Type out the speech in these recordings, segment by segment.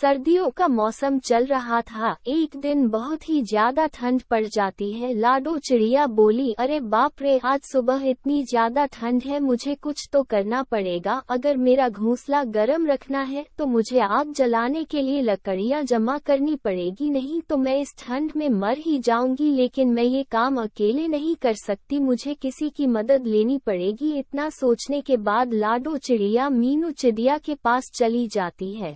सर्दियों का मौसम चल रहा था। एक दिन बहुत ही ज्यादा ठंड पड़ जाती है। लाडो चिड़िया बोली, अरे बाप रे, आज सुबह इतनी ज्यादा ठंड है, मुझे कुछ तो करना पड़ेगा। अगर मेरा घोंसला गर्म रखना है तो मुझे आग जलाने के लिए लकड़ियां जमा करनी पड़ेगी, नहीं तो मैं इस ठंड में मर ही जाऊंगी। लेकिन मैं ये काम अकेले नहीं कर सकती, मुझे किसी की मदद लेनी पड़ेगी। इतना सोचने के बाद लाडो चिड़िया मीनू चिड़िया के पास चली जाती है।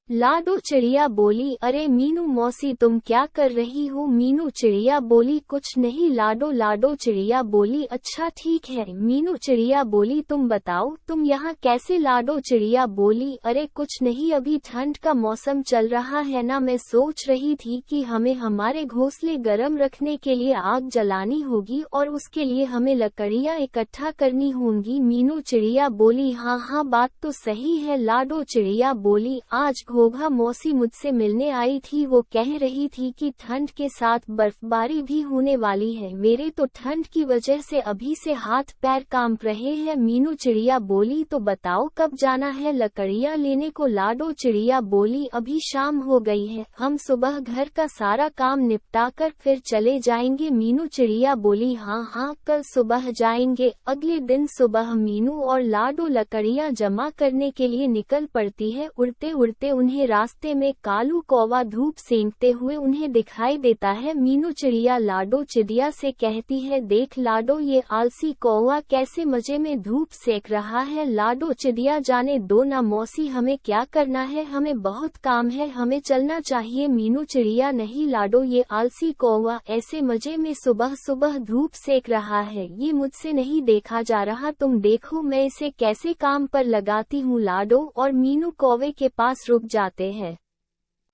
लाडो चिड़िया बोली, अरे मीनू मौसी, तुम क्या कर रही हो? मीनू चिड़िया बोली, कुछ नहीं। लाडो चिड़िया बोली, अच्छा ठीक है। मीनू चिड़िया बोली, तुम बताओ तुम यहाँ कैसे? लाडो चिड़िया बोली, अरे कुछ नहीं, अभी ठंड का मौसम चल रहा है ना, मैं सोच रही थी कि हमें हमारे घोंसले गर्म रखने के लिए आग जलानी होगी और उसके लिए हमें लकड़ियाँ इकट्ठा करनी होंगी। मीनू चिड़िया बोली, हाँ हाँ, बात तो सही है। लाडो चिड़िया बोली, आज घोघा मौसी मुझसे मिलने आई थी, वो कह रही थी कि ठंड के साथ बर्फबारी भी होने वाली है। मेरे तो ठंड की वजह से अभी से हाथ पैर कांप रहे हैं। मीनू चिड़िया बोली, तो बताओ कब जाना है लकड़ियाँ लेने को? लाडो चिड़िया बोली, अभी शाम हो गई है, हम सुबह घर का सारा काम निपटाकर फिर चले जाएंगे। मीनू चिड़िया बोली, हाँ हाँ, कल सुबह जाएंगे। अगले दिन सुबह मीनू और लाडो लकड़ियाँ जमा करने के लिए निकल पड़ती है। उड़ते उड़ते उन्हें रास्ते में कालू कौवा धूप सेंकते हुए उन्हें दिखाई देता है। मीनू चिड़िया लाडो चिड़िया से कहती है, देख लाडो, ये आलसी कौवा कैसे मजे में धूप सेक रहा है। लाडो चिड़िया, जाने दो ना मौसी, हमें क्या करना है, हमें बहुत काम है, हमें चलना चाहिए। मीनू चिड़िया, नहीं लाडो, ये आलसी कौवा ऐसे मजे में सुबह सुबह धूप सेक रहा है, ये मुझसे नहीं देखा जा रहा, तुम देखो मैं इसे कैसे काम पर लगाती हूँ। लाडो और मीनू कौवे के पास रुक जाते हैं।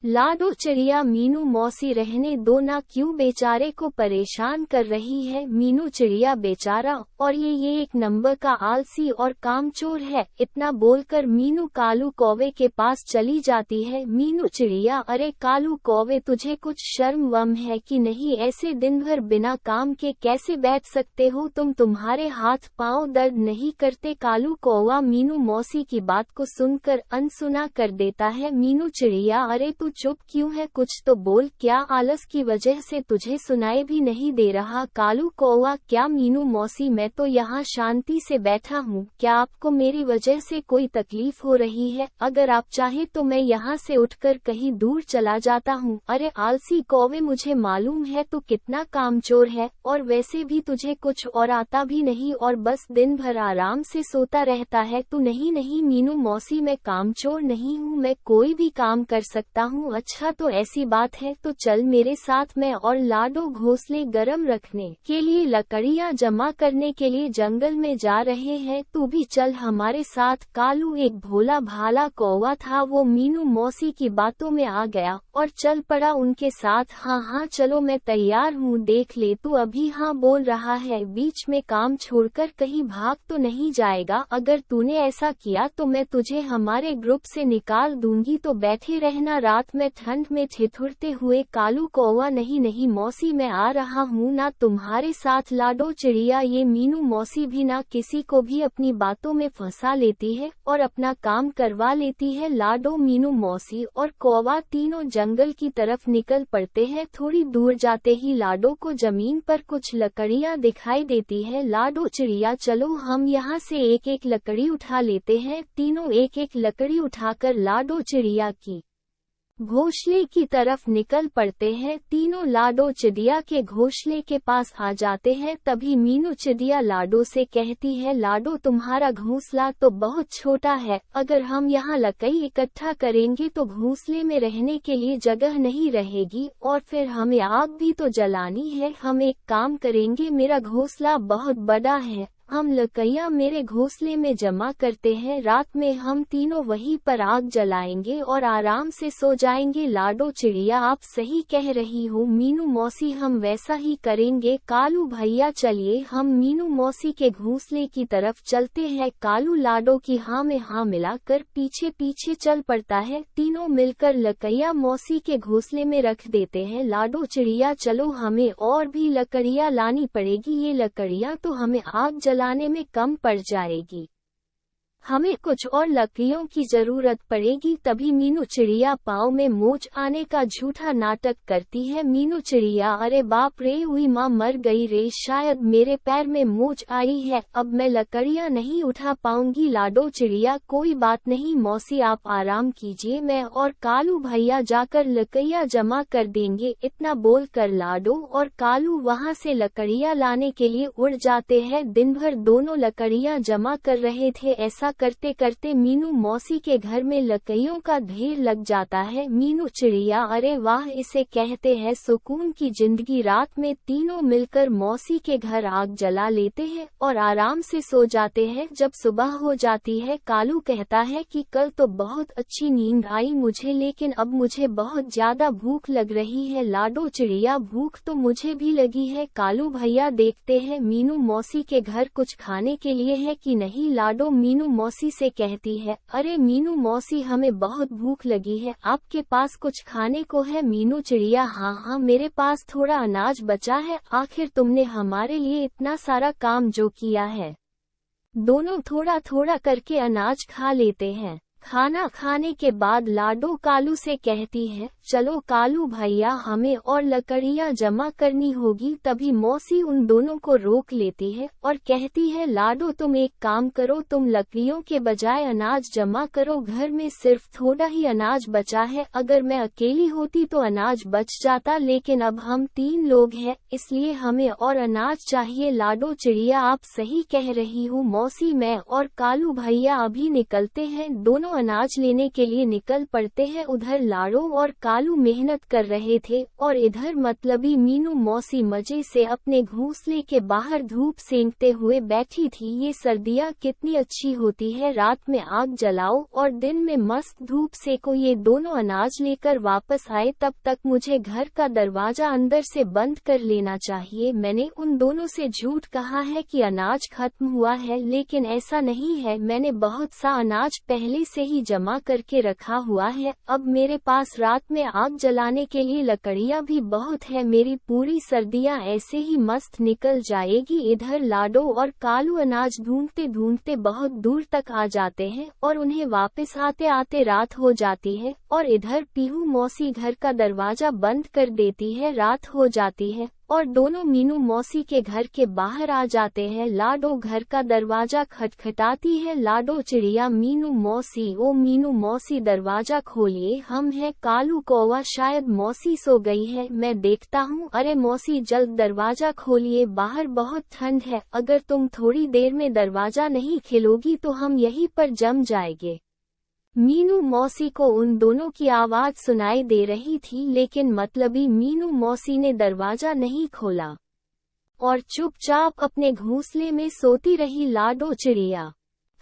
लाडो चिड़िया, मीनू मौसी रहने दो ना, क्यों बेचारे को परेशान कर रही है? मीनू चिड़िया, बेचारा और ये एक नंबर का आलसी और कामचोर है। इतना बोलकर मीनू कालू कौवे के पास चली जाती है। मीनू चिड़िया, अरे कालू कौवे, तुझे कुछ शर्म वम है कि नहीं? ऐसे दिन भर बिना काम के कैसे बैठ सकते हो तुम? तुम्हारे हाथ पांव दर्द नहीं करते? कालू कौवा मीनू मौसी की बात को सुनकर अनसुना कर देता है। मीनू चिड़िया, अरे तू चुप क्यों है, कुछ तो बोल, क्या आलस की वजह से तुझे सुनाई भी नहीं दे रहा? कालू कौवा, क्या मीनू मौसी, मैं तो यहाँ शांति से बैठा हूँ, क्या आपको मेरी वजह से कोई तकलीफ हो रही है? अगर आप चाहे तो मैं यहाँ से उठकर कहीं दूर चला जाता हूँ। अरे आलसी कौवे, मुझे मालूम है तू कितना कामचोर है, और वैसे भी तुझे कुछ और आता भी नहीं और बस दिन भर आराम से सोता रहता है। तू नहीं नहीं मीनू मौसी, मैं कामचोर नहीं हूँ, मैं कोई भी काम कर सकता हूँ। अच्छा तो ऐसी बात है तो चल मेरे साथ, मैं और लाडो घोंसले गर्म रखने के लिए लकड़ियाँ जमा करने के लिए जंगल में जा रहे हैं, तू भी चल हमारे साथ। कालू एक भोला भाला कौवा था, वो मीनू मौसी की बातों में आ गया और चल पड़ा उनके साथ। हाँ हाँ चलो, मैं तैयार हूँ, देख ले तू अभी हाँ बोल रहा है, बीच में काम छोड़कर कहीं भाग तो नहीं जाएगा? अगर तूने ऐसा किया तो मैं तुझे हमारे ग्रुप से निकाल दूंगी, तो बैठे रहना रात में ठंड में ठिठुरते हुए। कालू कौवा, नहीं नहीं मौसी, मैं आ रहा हूँ ना तुम्हारे साथ। लाडो चिड़िया, ये मीनू मौसी भी ना किसी को भी अपनी बातों में फंसा लेती है और अपना काम करवा लेती है। लाडो, मीनू मौसी और कौवा तीनों जंगल की तरफ निकल पड़ते हैं। थोड़ी दूर जाते ही लाडो को जमीन पर कुछ लकड़ियाँ दिखाई देती है। लाडो चिड़िया, चलो हम यहाँ से एक एक लकड़ी उठा लेते हैं। तीनों एक एक लकड़ी उठाकर लाडो चिड़िया की घोंसले की तरफ निकल पड़ते हैं। तीनों लाडो चिड़िया के घोंसले के पास आ जाते हैं। तभी मीनू चिड़िया लाडो से कहती है, लाडो तुम्हारा घोंसला तो बहुत छोटा है, अगर हम यहाँ लकड़ी इकट्ठा करेंगे तो घोंसले में रहने के लिए जगह नहीं रहेगी और फिर हमें आग भी तो जलानी है। हम एक काम करेंगे, मेरा घोंसला बहुत बड़ा है, हम लकड़ियाँ मेरे घोंसले में जमा करते हैं, रात में हम तीनों वहीं पर आग जलाएंगे और आराम से सो जाएंगे। लाडो चिड़िया, आप सही कह रही हो मीनू मौसी, हम वैसा ही करेंगे। कालू भैया, चलिए हम मीनू मौसी के घोंसले की तरफ चलते हैं। कालू लाडो की हाँ में हाँ मिलाकर पीछे पीछे चल पड़ता है। तीनों मिलकर लकड़ियाँ मौसी के घोंसले में रख देते हैं। लाडो चिड़िया, चलो हमें और भी लकड़ियाँ लानी पड़ेगी, ये लकड़ियाँ तो हमें आग जलाने में कम पड़ जाएगी। हमें कुछ और लकड़ियों की जरूरत पड़ेगी। तभी मीनू चिड़िया पाँव में मोच आने का झूठा नाटक करती है। मीनू चिड़िया, अरे बाप रे, हुई माँ मर गई रे, शायद मेरे पैर में मोच आई है, अब मैं लकड़ियाँ नहीं उठा पाऊंगी। लाडो चिड़िया, कोई बात नहीं मौसी, आप आराम कीजिए, मैं और कालू भैया जाकर लकड़ियाँ जमा कर देंगे। इतना बोलकर लाडो और कालू वहाँ से लकड़ियाँ लाने के लिए उड़ जाते हैं। दिन भर दोनों लकड़ियाँ जमा कर रहे थे। ऐसा करते करते मीनू मौसी के घर में लकड़ियों का ढेर लग जाता है। मीनू चिड़िया, अरे वाह, इसे कहते हैं सुकून की जिंदगी। रात में तीनों मिलकर मौसी के घर आग जला लेते हैं और आराम से सो जाते हैं। जब सुबह हो जाती है, कालू कहता है कि कल तो बहुत अच्छी नींद आई मुझे, लेकिन अब मुझे बहुत ज्यादा भूख लग रही है। लाडो चिड़िया, भूख तो मुझे भी लगी है। कालू भैया देखते हैं मीनू मौसी के घर कुछ खाने के लिए है कि नहीं। लाडो मीनू मौसी से कहती है, अरे मीनू मौसी, हमें बहुत भूख लगी है, आपके पास कुछ खाने को है? मीनू चिड़िया, हाँ हाँ, मेरे पास थोड़ा अनाज बचा है, आखिर तुमने हमारे लिए इतना सारा काम जो किया है। दोनों थोड़ा थोड़ा करके अनाज खा लेते हैं। खाना खाने के बाद लाडो कालू से कहती है, चलो कालू भैया, हमें और लकड़ियाँ जमा करनी होगी। तभी मौसी उन दोनों को रोक लेती है और कहती है, लाडो तुम एक काम करो, तुम लकड़ियों के बजाय अनाज जमा करो, घर में सिर्फ थोड़ा ही अनाज बचा है। अगर मैं अकेली होती तो अनाज बच जाता, लेकिन अब हम 3 लोग हैं, इसलिए हमें और अनाज चाहिए। लाडो चिड़िया, आप सही कह रही हो मौसी, मैं और कालू भैया अभी निकलते हैं। दोनों अनाज लेने के लिए निकल पड़ते हैं। उधर लाडो और कालू मेहनत कर रहे थे और इधर मतलबी मीनू मौसी मजे से अपने घोंसले के बाहर धूप सेंकते हुए बैठी थी। ये सर्दियाँ कितनी अच्छी होती है, रात में आग जलाओ और दिन में मस्त धूप सेको। ये दोनों अनाज लेकर वापस आए, तब तक मुझे घर का दरवाजा अंदर से बंद कर लेना चाहिए। मैंने उन दोनों से झूठ कहा है कि अनाज खत्म हुआ है, लेकिन ऐसा नहीं है, मैंने बहुत सा अनाज पहले से ही जमा करके रखा हुआ है। अब मेरे पास रात में आग जलाने के लिए लकड़ियाँ भी बहुत है, मेरी पूरी सर्दियाँ ऐसे ही मस्त निकल जाएगी। इधर लाडो और कालू अनाज ढूंढते ढूंढते बहुत दूर तक आ जाते हैं और उन्हें वापस आते आते रात हो जाती है। और इधर पीहू मौसी घर का दरवाजा बंद कर देती है। रात हो जाती है और दोनों मीनू मौसी के घर के बाहर आ जाते हैं। लाडो घर का दरवाजा खटखटाती है। लाडो चिड़िया, मीनू मौसी, ओ मीनू मौसी, दरवाजा खोलिए, हम हैं। कालू कौवा, शायद मौसी सो गई है, मैं देखता हूँ। अरे मौसी, जल्द दरवाजा खोलिए, बाहर बहुत ठंड है, अगर तुम थोड़ी देर में दरवाजा नहीं खोलोगी तो हम यहीं पर जम जाएंगे। मीनू मौसी को उन दोनों की आवाज सुनाई दे रही थी, लेकिन मतलबी मीनू मौसी ने दरवाजा नहीं खोला और चुपचाप अपने घोंसले में सोती रही। लाडो चिड़िया,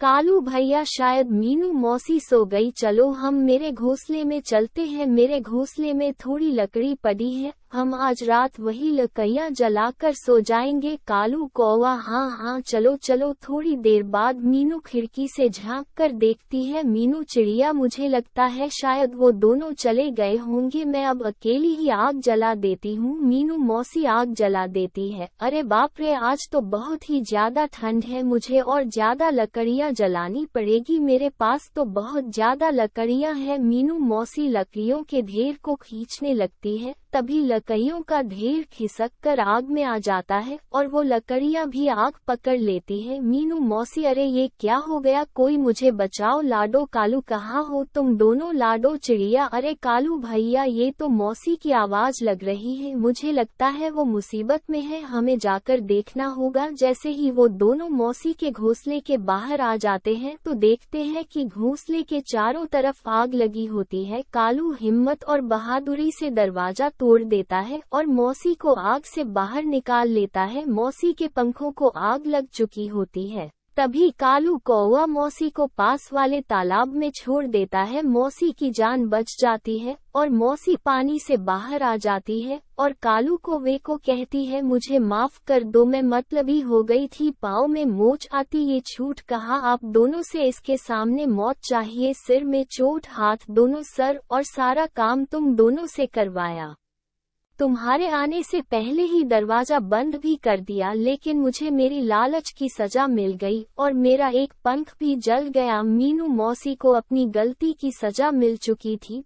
कालू भैया, शायद मीनू मौसी सो गई, चलो हम मेरे घोंसले में चलते हैं, मेरे घोंसले में थोड़ी लकड़ी पड़ी है, हम आज रात वही लकड़ियाँ जलाकर सो जाएंगे। कालू कौवा, हाँ हाँ, चलो चलो। थोड़ी देर बाद मीनू खिड़की से झांक कर देखती है। मीनू चिड़िया, मुझे लगता है शायद वो दोनों चले गए होंगे, मैं अब अकेली ही आग जला देती हूँ। मीनू मौसी आग जला देती है। अरे बाप रे, आज तो बहुत ही ज्यादा ठंड है, मुझे और ज्यादा लकड़ियाँ जलानी पड़ेगी, मेरे पास तो बहुत ज्यादा लकड़ियाँ हैं। मीनू मौसी लकड़ियों के ढेर को खींचने लगती है। तभी लकड़ियों का ढेर खिसक कर आग में आ जाता है और वो लकड़ियाँ भी आग पकड़ लेती है। मीनू मौसी, अरे ये क्या हो गया, कोई मुझे बचाओ। लाडो, कालू, कहाँ हो तुम दोनों? लाडो चिड़िया, अरे कालू भैया, ये तो मौसी की आवाज लग रही है, मुझे लगता है वो मुसीबत में है, हमें जाकर देखना होगा। जैसे ही वो दोनों मौसी के घोंसले के बाहर आ जाते हैं तो देखते हैं कि घोंसले के चारों तरफ आग लगी होती है। कालू हिम्मत और बहादुरी से दरवाजा तोड़ देता है और मौसी को आग से बाहर निकाल लेता है। मौसी के पंखों को आग लग चुकी होती है। तभी कालू कौवा मौसी को पास वाले तालाब में छोड़ देता है। मौसी की जान बच जाती है और मौसी पानी से बाहर आ जाती है और कालू कौवे को कहती है, मुझे माफ कर दो, मैं मतलबी हो गई थी, पाँव में मोच आती, ये झूठ कहा आप दोनों से, इसके सामने मौत चाहिए, सिर में चोट, हाथ दोनों सर, और सारा काम तुम दोनों से करवाया। तुम्हारे आने से पहले ही दरवाजा बंद भी कर दिया, लेकिन मुझे मेरी लालच की सजा मिल गई और मेरा एक पंख भी जल गया। मीनू मौसी को अपनी गलती की सजा मिल चुकी थी,